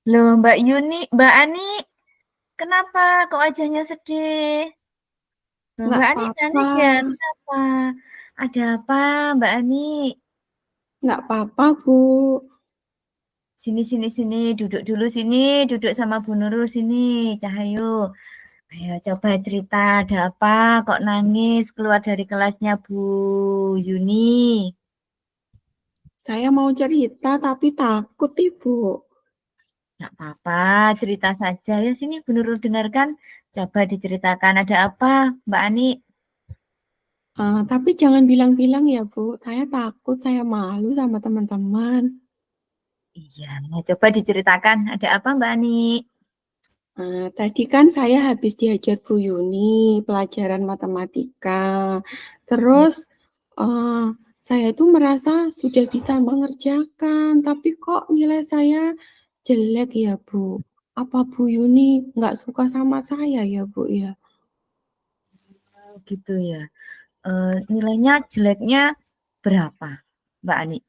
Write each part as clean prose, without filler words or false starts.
Loh, Mbak Yuni, Mbak Ani, kenapa kok wajahnya sedih? Loh, Nggak Mbak Ani apa-apa, nangis ya? Kenapa? Ada apa, Mbak Ani? nggak apa-apa, Bu. Sini, sini, sini, duduk dulu sini, duduk sama Bu Nurul sini, Cahayu. Ayo coba cerita, ada apa? Kok nangis keluar dari kelasnya Bu Yuni? Saya mau cerita tapi takut, Ibu. Nggak apa-apa, cerita saja. Ya sini Bu Nurul dengarkan. Coba diceritakan ada apa, Mbak Ani? Tapi jangan bilang-bilang ya, Bu. Saya takut, saya malu sama teman-teman. Iya, coba diceritakan ada apa, Mbak Ani? Tadi kan saya habis diajar Bu Yuni pelajaran matematika. Terus eh, saya itu merasa sudah bisa mengerjakan, tapi kok nilai saya jelek ya, Bu? Apa Bu Yuni nggak suka sama saya ya, Bu ya? Gitu ya. Nilainya jeleknya berapa, Mbak Ani?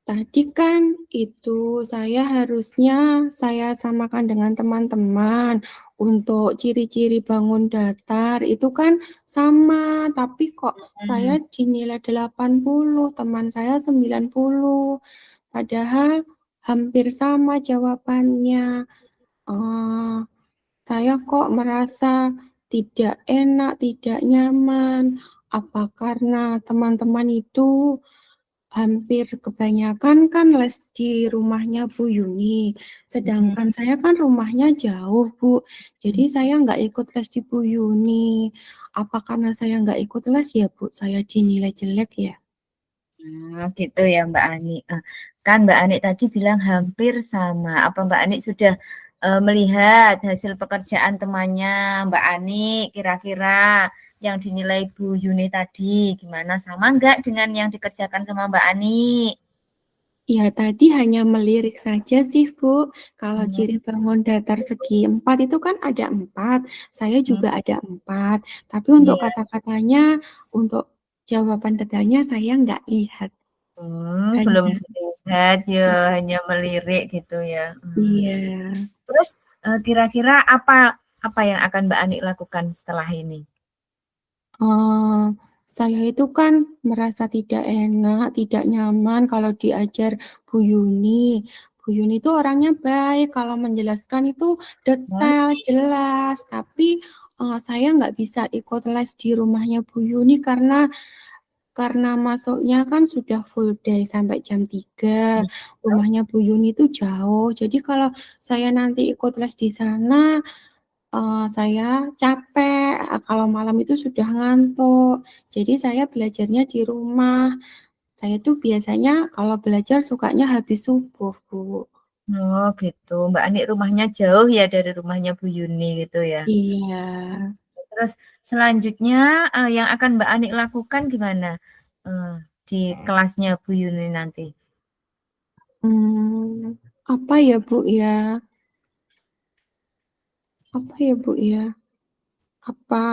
Tadi kan itu saya harusnya saya samakan dengan teman-teman untuk ciri-ciri bangun datar itu kan sama, tapi kok saya Hmm. dinilai 80, teman saya 90. Padahal hampir sama jawabannya. Eh, saya kok merasa tidak enak, tidak nyaman. Apa karena teman-teman itu hampir kebanyakan kan les di rumahnya Bu Yuni, sedangkan Hmm. saya kan rumahnya jauh, Bu. Jadi saya nggak ikut les di Bu Yuni. Apa karena saya nggak ikut les ya, Bu? Saya dinilai jelek ya? Gitu ya Mbak Ani. Kan Mbak Ani tadi bilang hampir sama. Apa Mbak Ani sudah melihat hasil pekerjaan temannya Mbak Ani kira-kira yang dinilai Bu Yuni tadi gimana? Sama nggak dengan yang dikerjakan sama Mbak Ani? Ya, tadi hanya melirik saja sih, Bu. Kalau ciri Hmm. bangun datar segi 4 itu kan ada 4, saya Hmm. juga ada 4. Tapi untuk Iya. kata-katanya, untuk jawaban detailnya saya nggak lihat. Belum Hanya, dilihat ya, hanya melirik gitu ya. iya. Terus kira-kira apa apa yang akan Mbak Ani lakukan setelah ini? Eee, saya itu kan merasa tidak enak, tidak nyaman kalau diajar Bu Yuni. Bu Yuni itu orangnya baik, kalau menjelaskan itu Hmm? detail, jelas, tapi, saya nggak bisa ikut les di rumahnya Bu Yuni karena masuknya kan sudah full day sampai jam 3. Rumahnya Bu Yuni itu jauh, jadi kalau saya nanti ikut les di sana, saya capek, kalau malam itu sudah ngantuk. Jadi saya belajarnya di rumah. Saya tuh biasanya kalau belajar sukanya habis subuh, Bu. Oh gitu, Mbak Ani rumahnya jauh ya dari rumahnya Bu Yuni gitu ya. Iya. Terus selanjutnya yang akan Mbak Ani lakukan gimana di kelasnya Bu Yuni nanti? Apa ya, Bu, ya? Apa ya, Bu, ya? Apa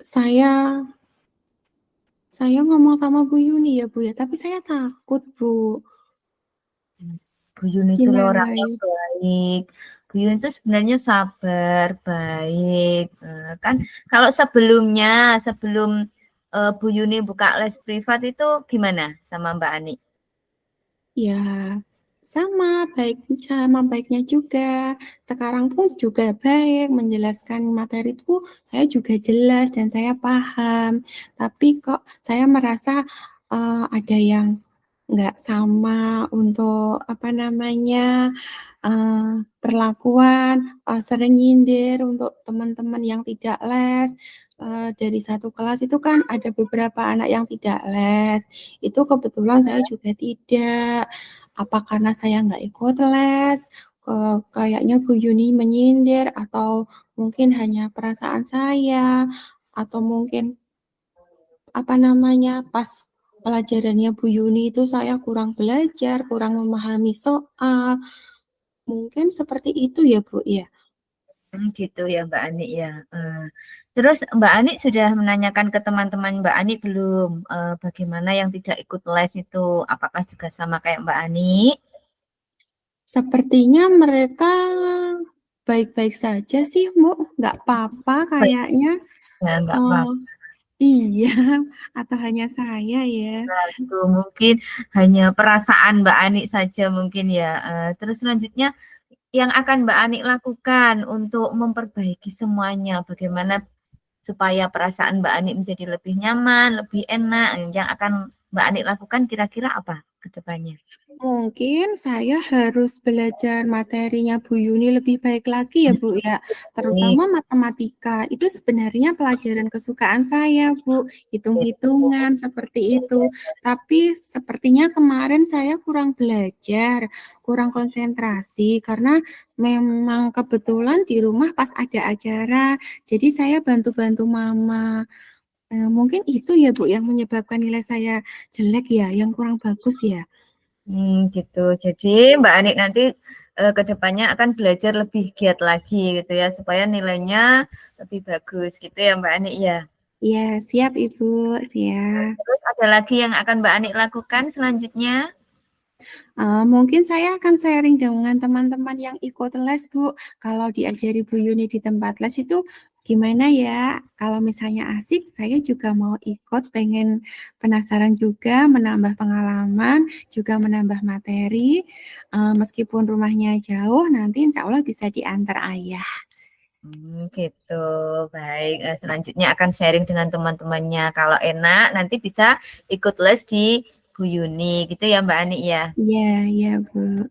saya saya ngomong sama Bu Yuni ya, Bu, ya? Tapi saya takut, Bu. Bu Yuni itu loh Gimana orangnya ya? baik. Bu Yuni itu sebenarnya sabar, baik. Kan kalau sebelumnya, sebelum Bu Yuni buka les privat itu gimana sama Mbak Ani? Ya, sama baiknya juga. Sekarang pun juga baik, menjelaskan materi itu saya juga jelas dan saya paham. Tapi kok saya merasa, ada yang nggak sama untuk, apa namanya, perlakuan, sering nyindir untuk teman-teman yang tidak les. Dari satu kelas itu kan ada beberapa anak yang tidak les, itu kebetulan saya juga tidak. Apa karena saya nggak ikut les, kayaknya Bu Yuni menyindir atau mungkin hanya perasaan saya, atau mungkin, apa namanya, pas pelajarannya Bu Yuni itu saya kurang belajar, kurang memahami soal, mungkin seperti itu ya, Bu, ya? Gitu ya Mbak Ani ya. Terus Mbak Ani sudah menanyakan ke teman-teman Mbak Ani belum bagaimana yang tidak ikut les itu? Apakah juga sama kayak Mbak Ani? Sepertinya mereka baik-baik saja sih, Bu, nggak apa-apa Baik, kayaknya. ya nggak Oh, apa-apa. iya, atau hanya saya ya? Itu mungkin hanya perasaan Mbak Ani saja mungkin ya. Terus selanjutnya yang akan Mbak Ani lakukan untuk memperbaiki semuanya, bagaimana supaya perasaan Mbak Ani menjadi lebih nyaman, lebih enak, yang akan Mbak Ani lakukan kira-kira apa ke depannya? Mungkin saya harus belajar materinya Bu Yuni lebih baik lagi ya, Bu, ya. Baik, Terutama matematika. Itu sebenarnya pelajaran kesukaan saya, Bu. Hitung-hitungan seperti itu. Tapi sepertinya kemarin saya kurang belajar, kurang konsentrasi karena memang kebetulan di rumah pas ada acara. Jadi saya bantu-bantu mama. Mungkin itu ya, Bu, yang menyebabkan nilai saya jelek ya, yang kurang bagus ya. gitu. Jadi Mbak Ani nanti ke depannya akan belajar lebih giat lagi gitu ya, supaya nilainya lebih bagus gitu ya Mbak Ani ya. Ya, siap Ibu, siap. Terus ada lagi yang akan Mbak Ani lakukan selanjutnya? Mungkin saya akan sharing dengan teman-teman yang ikut les, Bu. Kalau diajari Bu Yuni di tempat les itu gimana ya? Kalau misalnya asik, saya juga mau ikut, pengen penasaran juga, menambah pengalaman, juga menambah materi. Meskipun rumahnya jauh, nanti insya Allah bisa diantar ayah. Gitu. Baik, selanjutnya akan sharing dengan teman-temannya. Kalau enak, nanti bisa ikut les di Bu Yuni, gitu ya Mbak Ani ya. Iya, iya Bu.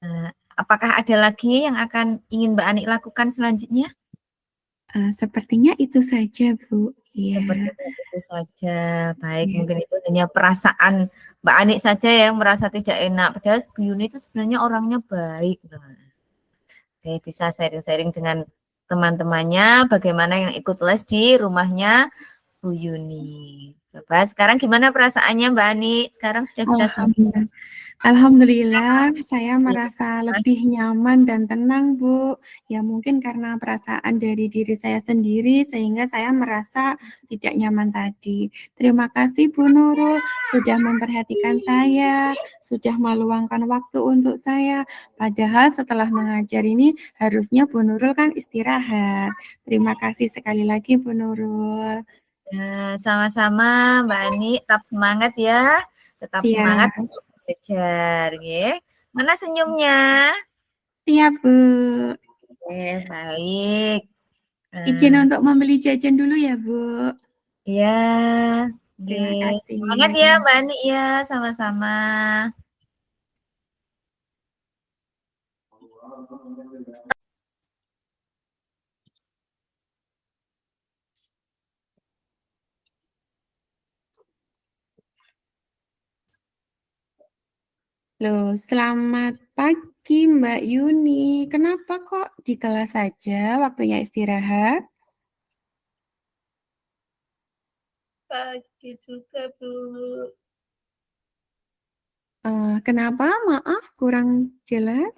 Eh, apakah ada lagi yang akan ingin Mbak Ani lakukan selanjutnya? Sepertinya itu saja Bu. Iya, Sepertinya itu saja. Baik, iya. mungkin itu hanya perasaan Mbak Ani saja yang merasa tidak enak. Padahal Bu Yuni itu sebenarnya orangnya baik. Nah, oke, bisa sharing-sharing dengan teman-temannya bagaimana yang ikut les di rumahnya Bu Yuni. Coba sekarang gimana perasaannya Mbak Ani? Sekarang sudah bisa sembuh. Alhamdulillah. Alhamdulillah, saya merasa lebih nyaman dan tenang, Bu. Ya, mungkin karena perasaan dari diri saya sendiri, sehingga saya merasa tidak nyaman tadi. Terima kasih, Bu Nurul, sudah memperhatikan saya, sudah meluangkan waktu untuk saya. Padahal setelah mengajar ini, harusnya Bu Nurul kan istirahat. Terima kasih sekali lagi, Bu Nurul. Ya, sama-sama Mbak Ani, tetap semangat ya. Tetap semangat Siap, untuk belajar, ya. Mana senyumnya? siap, Bu. Oke, baik. Izin Eh, untuk membeli jajan dulu ya, Bu. ya, oke. Terima Semangat kasih. ya Mbak Ani ya, sama-sama. Loh, selamat pagi Mbak Yuni. Kenapa kok di kelas saja waktunya istirahat? Pagi juga, Bu. Kenapa? Maaf, kurang jelas.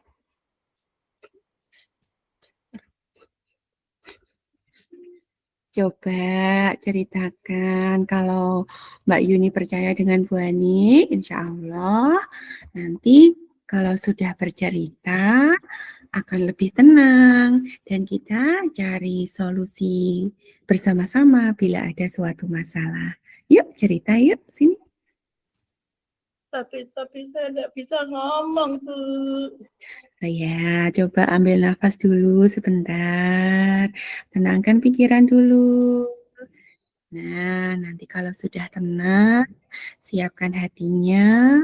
Coba ceritakan kalau Mbak Yuni percaya dengan Bu Ani, insya Allah nanti kalau sudah bercerita akan lebih tenang dan kita cari solusi bersama-sama bila ada suatu masalah. Yuk cerita yuk sini. Tapi saya nggak bisa ngomong, Bu. Oh ya, coba ambil nafas dulu sebentar. Tenangkan pikiran dulu. Nah, nanti kalau sudah tenang, siapkan hatinya.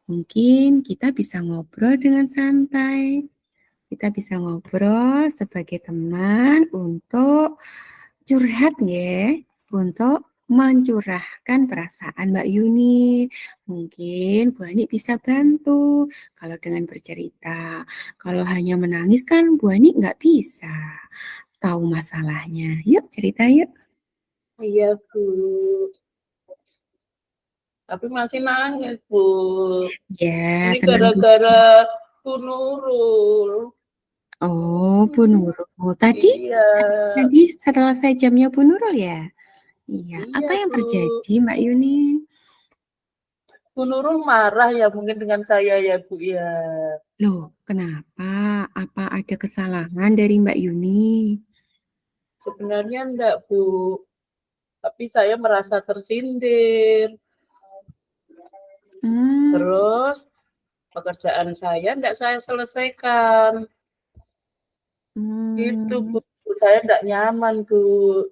Mungkin kita bisa ngobrol dengan santai. Kita bisa ngobrol sebagai teman untuk curhat ya, untuk mencurahkan perasaan Mbak Yuni. Mungkin Bu Ani bisa bantu kalau dengan bercerita. Kalau hanya menangis kan Bu Ani nggak bisa tahu masalahnya. Yuk cerita yuk. Iya, Bu. Tapi masih nangis, Bu. Ya, Ini tenang dulu. gara-gara Bu Nurul. Oh, Bu Nurul. Tadi Iya, tadi selesai jamnya Bu Nurul ya? Iya. iya, Apa yang Bu. terjadi Mbak Yuni? Bu Nurul marah ya mungkin dengan saya ya Bu ya. Loh, kenapa? Apa ada kesalahan dari Mbak Yuni? Sebenarnya enggak Bu, tapi saya merasa tersindir. Terus pekerjaan saya enggak saya selesaikan. Gitu Bu, saya enggak nyaman Bu.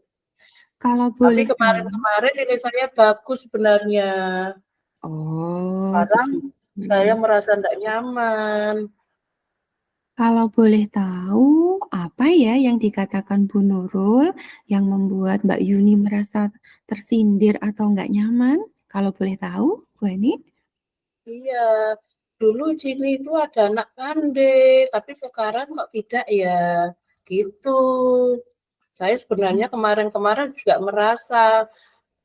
Kalau Tapi boleh tahu, kemarin-kemarin nilai saya bagus sebenarnya. oh, Sekarang begitu. saya merasa enggak nyaman. Kalau boleh tahu, apa ya yang dikatakan Bu Nurul yang membuat Mbak Yuni merasa tersindir atau nggak nyaman? Kalau boleh tahu, Bu Eni? Iya, dulu Jini itu ada anak pandai, tapi sekarang kok tidak ya, gitu. Saya sebenarnya kemarin-kemarin juga merasa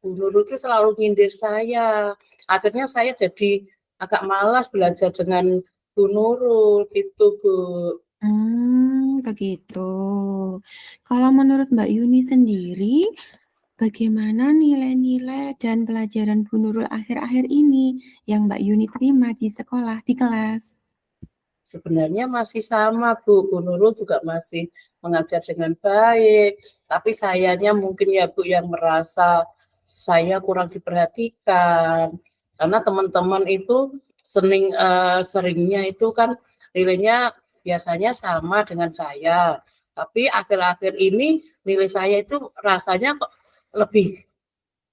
Bu Nurul itu selalu nyindir saya. Akhirnya saya jadi agak malas belajar dengan Bu Nurul, gitu Bu. Begitu. Kalau menurut Mbak Yuni sendiri, bagaimana nilai-nilai dan pelajaran Bu Nurul akhir-akhir ini yang Mbak Yuni terima di sekolah, di kelas? Sebenarnya masih sama Bu, Bu Nurul juga masih mengajar dengan baik, tapi sayanya mungkin ya Bu yang merasa saya kurang diperhatikan, karena teman-teman itu seringnya itu kan nilainya biasanya sama dengan saya, tapi akhir-akhir ini nilai saya itu rasanya kok lebih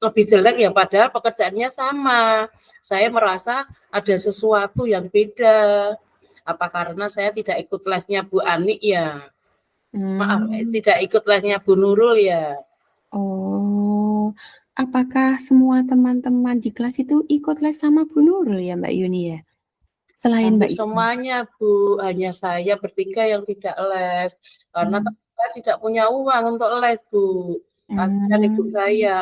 lebih jelek ya padahal pekerjaannya sama. Saya merasa ada sesuatu yang beda. Apa karena saya tidak ikut lesnya Bu Ani ya? Maaf, tidak ikut lesnya Bu Nurul ya? Oh, apakah semua teman-teman di kelas itu ikut les sama Bu Nurul ya Mbak Yuni ya? Selain Hampir Mbak Yuni? semuanya Bu, hanya saya bertiga yang tidak les. Karena Hmm. saya tidak punya uang untuk les Bu. Kasihan ibu saya.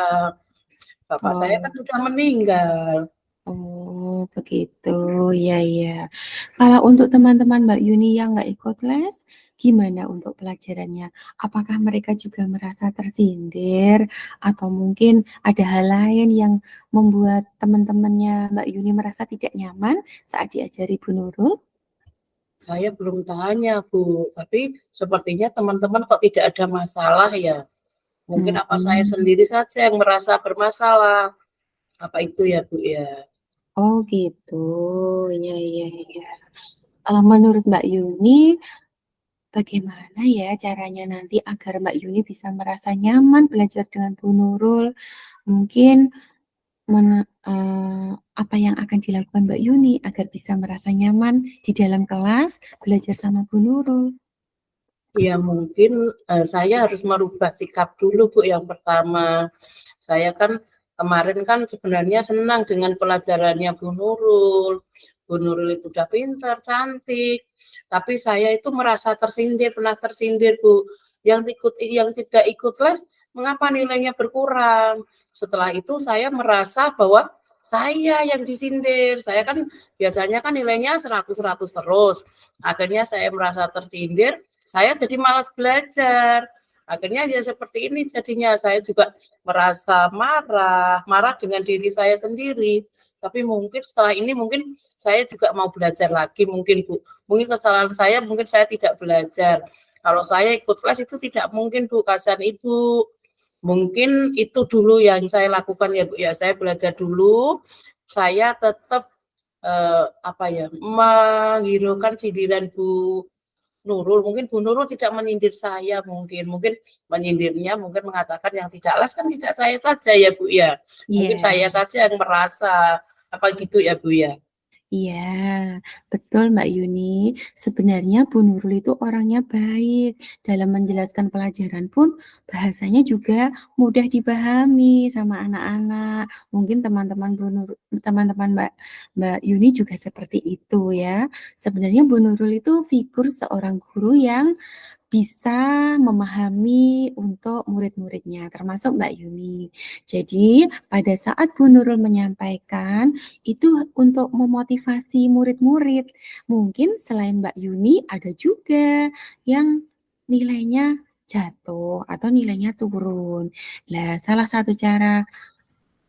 Bapak saya kan Oh, sudah meninggal. oh begitu, ya ya. Kalau untuk teman-teman Mbak Yuni yang nggak ikut les, gimana untuk pelajarannya? Apakah mereka juga merasa tersindir atau mungkin ada hal lain yang membuat teman-temannya Mbak Yuni merasa tidak nyaman saat diajari Bu Nurul? Saya belum tanya Bu, tapi sepertinya teman-teman kok tidak ada masalah ya. Mungkin apa saya Hmm. sendiri saja yang merasa bermasalah. Apa itu ya Bu ya? Oh gitu, ya ya ya. Menurut Mbak Yuni, bagaimana ya caranya nanti agar Mbak Yuni bisa merasa nyaman belajar dengan Bu Nurul? Mungkin apa yang akan dilakukan Mbak Yuni agar bisa merasa nyaman di dalam kelas belajar sama Bu Nurul? Ya mungkin saya harus merubah sikap dulu Bu yang pertama. Saya kan kemarin kan sebenarnya senang dengan pelajarannya Bu Nurul. Bu Nurul itu udah pintar, cantik. Tapi saya itu merasa tersindir, pernah tersindir Bu. Yang tidak ikut les, mengapa nilainya berkurang? Setelah itu saya merasa bahwa saya yang disindir. Saya kan biasanya kan nilainya 100-100 terus. Akhirnya saya merasa tersindir, saya jadi malas belajar. Akhirnya ya seperti ini jadinya saya juga merasa marah dengan diri saya sendiri. Tapi mungkin setelah ini mungkin saya juga mau belajar lagi mungkin Bu. Mungkin kesalahan saya mungkin saya tidak belajar. Kalau saya ikut les itu tidak mungkin Bu, kasihan Ibu. Mungkin itu dulu yang saya lakukan ya Bu ya. Saya belajar dulu. Saya tetap menghiraukan sindiran Bu Nurul, mungkin Bu Nurul tidak menyindir saya mungkin menyindirnya mungkin mengatakan yang tidak les kan tidak saya saja ya Bu ya. Mungkin saya saja yang merasa apa gitu ya Bu ya. Iya, betul Mbak Yuni. Sebenarnya Bu Nurul itu orangnya baik. Dalam menjelaskan pelajaran pun bahasanya juga mudah dipahami sama anak-anak. Mungkin teman-teman Mbak Yuni juga seperti itu ya. Sebenarnya Bu Nurul itu figur seorang guru yang bisa memahami untuk murid-muridnya, termasuk Mbak Yuni. Jadi, pada saat Bu Nurul menyampaikan, itu untuk memotivasi murid-murid. Mungkin selain Mbak Yuni, ada juga yang nilainya jatuh atau nilainya turun. Nah, salah satu cara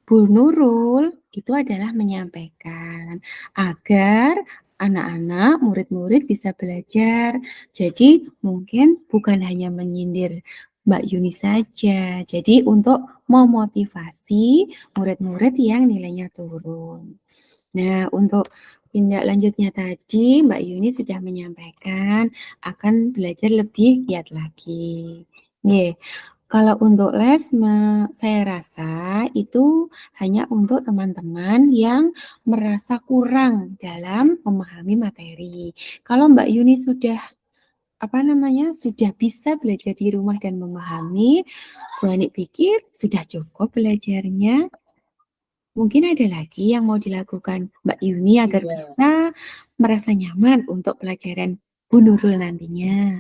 Bu Nurul itu adalah menyampaikan agar anak-anak, murid-murid bisa belajar. Jadi mungkin bukan hanya menyindir Mbak Yuni saja. Jadi untuk memotivasi murid-murid yang nilainya turun. Nah, untuk tindak lanjutnya tadi Mbak Yuni sudah menyampaikan akan belajar lebih giat lagi. Nggih. Kalau untuk les, saya rasa itu hanya untuk teman-teman yang merasa kurang dalam memahami materi. Kalau Mbak Yuni sudah, sudah bisa belajar di rumah dan memahami, Bu Ani pikir sudah cukup belajarnya. Mungkin ada lagi yang mau dilakukan Mbak Yuni agar Iya. bisa merasa nyaman untuk pelajaran Bu Nurul nantinya.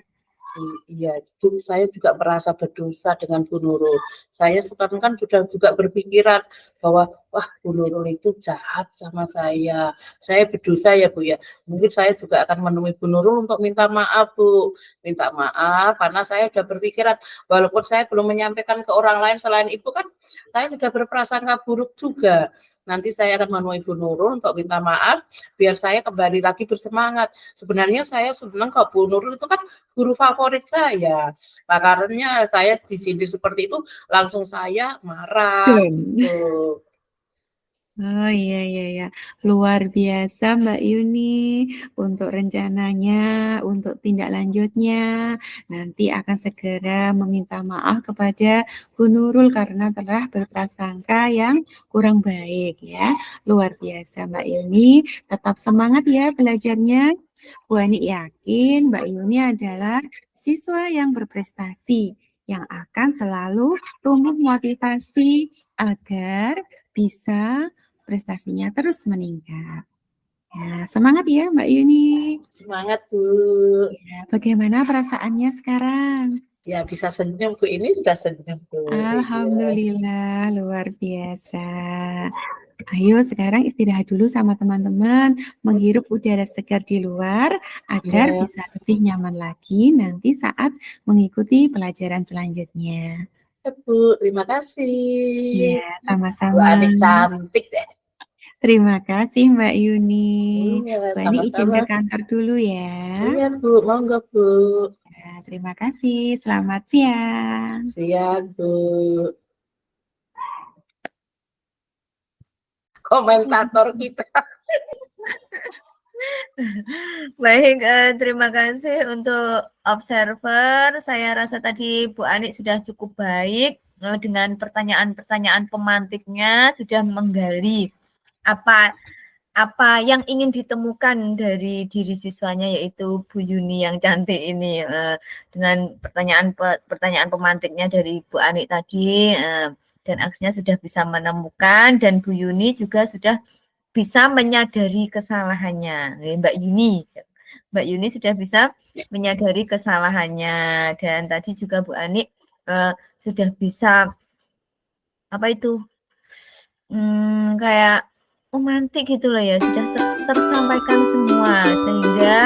Iya, itu saya juga merasa berdosa dengan Bu Nurul. Saya sekarang kan sudah juga berpikiran bahwa wah Bu Nurul itu jahat sama saya. Saya berdosa ya Bu ya. Mungkin saya juga akan menemui Bu Nurul untuk minta maaf Bu. Minta maaf karena saya sudah berpikiran walaupun saya belum menyampaikan ke orang lain selain itu kan saya sudah berprasangka buruk juga. Nanti saya akan menemui Bu Nurul untuk minta maaf biar saya kembali lagi bersemangat. Sebenarnya saya senang kok Bu Nurul itu kan guru favorit saya. Makanya saya disindir seperti itu, langsung saya marah. Tuh. Oh iya. Luar biasa Mbak Yuni untuk rencananya, untuk tindak lanjutnya. Nanti akan segera meminta maaf kepada Bu Nurul karena telah berprasangka yang kurang baik ya. Luar biasa Mbak Yuni, tetap semangat ya belajarnya. Bu Ani yakin Mbak Yuni adalah siswa yang berprestasi, yang akan selalu tumbuh motivasi agar bisa prestasinya terus meningkat. Ya, semangat ya Mbak Yuni. Semangat Bu. Ya, bagaimana perasaannya sekarang? Ya bisa senyum Bu, ini sudah senyum Bu. Alhamdulillah, luar biasa. Ayo sekarang istirahat dulu sama teman-teman, menghirup udara segar di luar agar Ya. bisa lebih nyaman lagi nanti saat mengikuti pelajaran selanjutnya. Ya Bu, terima kasih. Ya, Bu sama-sama. Anik cantik deh. Terima kasih Mbak Yuni. Iya, Bu Ani izin sama-sama. ke kantor dulu ya. Iya Bu, monggo Bu. Ya, terima kasih. Selamat siang. Siang Bu. Komentator kita. Baik, terima kasih untuk observer. Saya rasa tadi Bu Ani sudah cukup baik dengan pertanyaan-pertanyaan pemantiknya, sudah menggali apa yang ingin ditemukan dari diri siswanya, yaitu Bu Yuni yang cantik ini, dengan pertanyaan pemantiknya dari Bu Ani tadi, dan akhirnya sudah bisa menemukan, dan Bu Yuni juga sudah bisa menyadari kesalahannya. Mbak Yuni sudah bisa menyadari kesalahannya, dan tadi juga Bu Ani sudah bisa kayak romantik gitu loh ya, sudah tersampaikan semua, sehingga